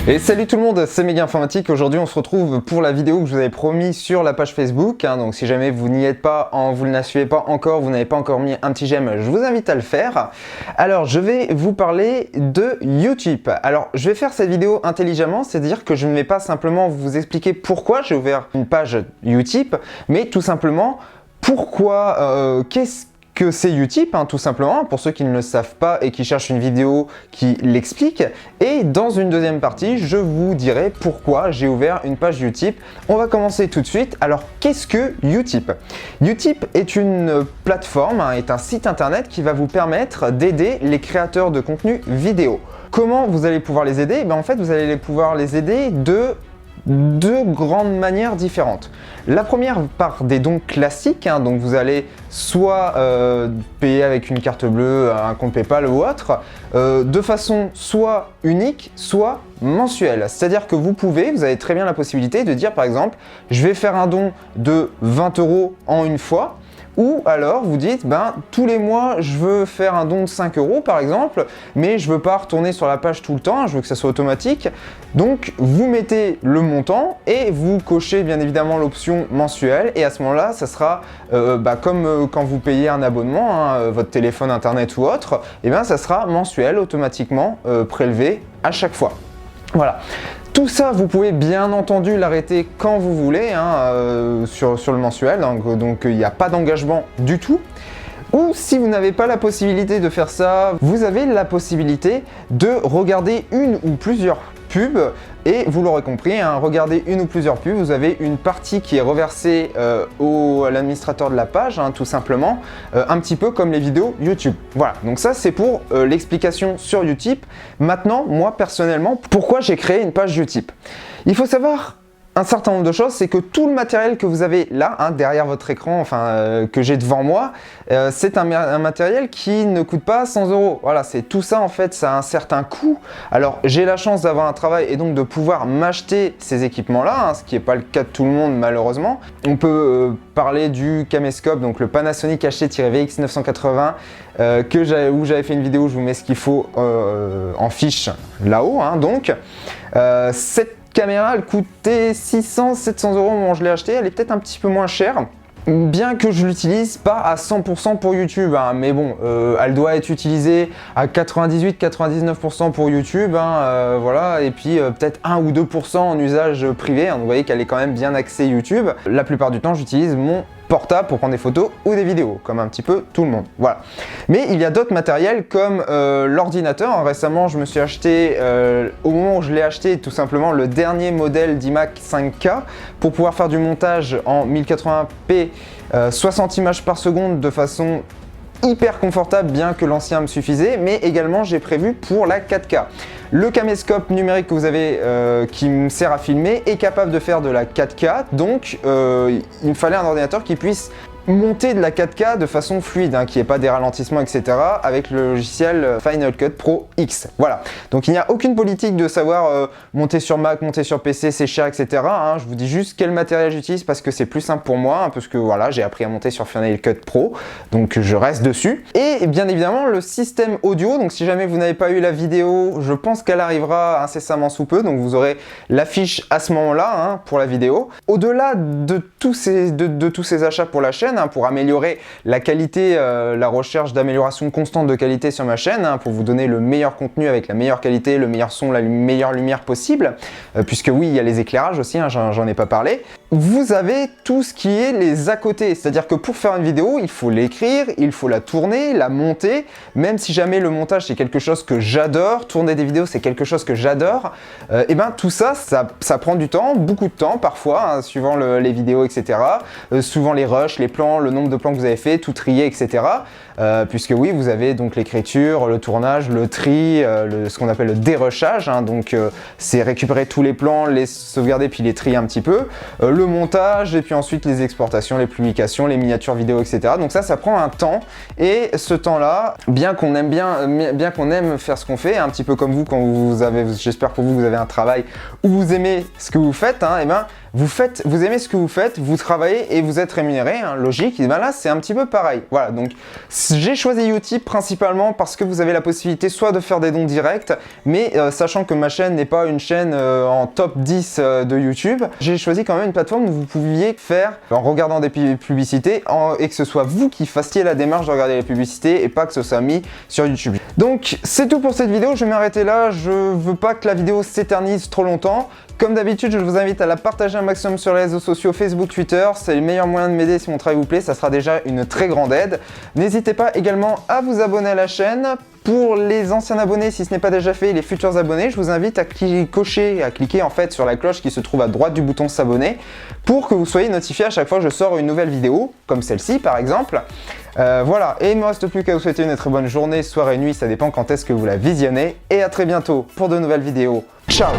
Et salut tout le monde, c'est Méga Informatique. Aujourd'hui on se retrouve pour la vidéo que je vous avais promis sur la page Facebook, donc si jamais vous n'y êtes pas, vous ne la suivez pas encore, vous n'avez pas encore mis un petit j'aime, je vous invite à le faire. Alors je vais vous parler de Utip. Alors je vais faire cette vidéo intelligemment, c'est-à-dire que je ne vais pas simplement vous expliquer pourquoi j'ai ouvert une page Utip, mais tout simplement pourquoi, qu'est-ce que c'est Utip, tout simplement, pour ceux qui ne le savent pas et qui cherchent une vidéo qui l'explique. Et dans une deuxième partie, je vous dirai pourquoi j'ai ouvert une page Utip. On va commencer tout de suite. Alors, qu'est-ce que Utip? Utip est une plateforme, est un site internet qui va vous permettre d'aider les créateurs de contenu vidéo. Comment vous allez pouvoir les aider? En fait, vous allez pouvoir les aider de deux grandes manières différentes. La première par des dons classiques, donc vous allez soit payer avec une carte bleue, un compte PayPal ou autre, de façon soit unique, soit mensuelle. C'est-à-dire que vous avez très bien la possibilité de dire par exemple, je vais faire un don de 20 € en une fois. Ou alors vous dites, tous les mois je veux faire un don de 5 € par exemple, mais je veux pas retourner sur la page tout le temps, je veux que ça soit automatique. Donc vous mettez le montant et vous cochez bien évidemment l'option mensuelle, et à ce moment-là ça sera comme quand vous payez un abonnement, votre téléphone, internet ou autre, ça sera mensuel, automatiquement prélevé à chaque fois. Voilà. Tout ça, vous pouvez bien entendu l'arrêter quand vous voulez sur le mensuel, donc il n'y a pas d'engagement du tout. Ou si vous n'avez pas la possibilité de faire ça, vous avez la possibilité de regarder une ou plusieurs pubs. Et vous l'aurez compris, regardez une ou plusieurs pubs, vous avez une partie qui est reversée à l'administrateur de la page, tout simplement, un petit peu comme les vidéos YouTube. Voilà, donc ça c'est pour l'explication sur Utip. Maintenant, moi personnellement, pourquoi j'ai créé une page Utip? Il faut savoir un certain nombre de choses, c'est que tout le matériel que vous avez là, derrière votre écran, que j'ai devant moi, c'est un matériel qui ne coûte pas 100 €. Voilà, c'est tout ça en fait, ça a un certain coût. Alors j'ai la chance d'avoir un travail et donc de pouvoir m'acheter ces équipements-là, ce qui n'est pas le cas de tout le monde malheureusement. On peut parler du caméscope, donc le Panasonic HT-VX 980, où j'avais fait une vidéo, je vous mets ce qu'il faut en fiche là-haut. Cette caméra, elle coûtait 600-700 €, bon, je l'ai achetée, elle est peut-être un petit peu moins chère. Bien que je l'utilise pas à 100% pour YouTube, mais bon, elle doit être utilisée à 98-99% pour YouTube, voilà, et puis peut-être 1 ou 2% en usage privé, vous voyez qu'elle est quand même bien axée YouTube. La plupart du temps, j'utilise mon portable pour prendre des photos ou des vidéos, comme un petit peu tout le monde, voilà. Mais il y a d'autres matériels comme l'ordinateur. Récemment, je me suis acheté, au moment où je l'ai acheté, tout simplement le dernier modèle d'iMac 5K pour pouvoir faire du montage en 1080p, 60 images par seconde de façon hyper confortable, bien que l'ancien me suffisait, mais également j'ai prévu pour la 4K. Le caméscope numérique que vous avez qui me sert à filmer est capable de faire de la 4K, donc il me fallait un ordinateur qui puisse monter de la 4K de façon fluide, qu'il n'y ait pas des ralentissements, etc. avec le logiciel Final Cut Pro X. Voilà, donc il n'y a aucune politique de savoir monter sur Mac, monter sur PC, c'est cher, etc. Je vous dis juste quel matériel j'utilise parce que c'est plus simple pour moi, parce que voilà, j'ai appris à monter sur Final Cut Pro, donc je reste dessus. Et bien évidemment le système audio, donc si jamais vous n'avez pas eu la vidéo, je pense qu'elle arrivera incessamment sous peu, donc vous aurez l'affiche à ce moment-là pour la vidéo. Au-delà de tous ces achats pour la chaîne, pour améliorer la qualité, la recherche d'amélioration constante de qualité sur ma chaîne, pour vous donner le meilleur contenu avec la meilleure qualité, le meilleur son, la meilleure lumière possible, puisque oui, il y a les éclairages aussi, j'en ai pas parlé. Vous avez tout ce qui est les à côté, c'est-à-dire que pour faire une vidéo, il faut l'écrire, il faut la tourner, la monter, même si jamais le montage c'est quelque chose que j'adore, tourner des vidéos c'est quelque chose que j'adore, tout ça, ça prend du temps, beaucoup de temps parfois, suivant les vidéos, etc. Souvent les rushs, les plans, le nombre de plans que vous avez fait, tout trier, etc. Puisque oui, vous avez donc l'écriture, le tournage, le tri, ce qu'on appelle le dérushage, donc c'est récupérer tous les plans, les sauvegarder puis les trier un petit peu. Le le montage et puis ensuite les exportations, les publications, les miniatures vidéo, etc. Donc ça prend un temps et ce temps-là, bien qu'on aime faire ce qu'on fait, un petit peu comme vous quand vous avez, j'espère pour vous, vous avez un travail où vous aimez ce que vous faites, et ben vous aimez ce que vous faites, vous travaillez et vous êtes rémunéré, logique, et ben là c'est un petit peu pareil. Voilà, donc j'ai choisi Utip principalement parce que vous avez la possibilité soit de faire des dons directs, mais sachant que ma chaîne n'est pas une chaîne en top 10 de YouTube, j'ai choisi quand même une plateforme où vous pouviez faire en regardant des publicités et que ce soit vous qui fassiez la démarche de regarder les publicités et pas que ce soit mis sur YouTube. Donc c'est tout pour cette vidéo, je vais m'arrêter là, je veux pas que la vidéo s'éternise trop longtemps. Comme d'habitude, je vous invite à la partager un maximum sur les réseaux sociaux, Facebook, Twitter. C'est le meilleur moyen de m'aider si mon travail vous plaît, ça sera déjà une très grande aide. N'hésitez pas également à vous abonner à la chaîne. Pour les anciens abonnés, si ce n'est pas déjà fait, les futurs abonnés, je vous invite à cliquer en fait sur la cloche qui se trouve à droite du bouton s'abonner pour que vous soyez notifié à chaque fois que je sors une nouvelle vidéo, comme celle-ci par exemple. Voilà, et il ne me reste plus qu'à vous souhaiter une très bonne journée, soirée, nuit, ça dépend quand est-ce que vous la visionnez. Et à très bientôt pour de nouvelles vidéos. Ciao!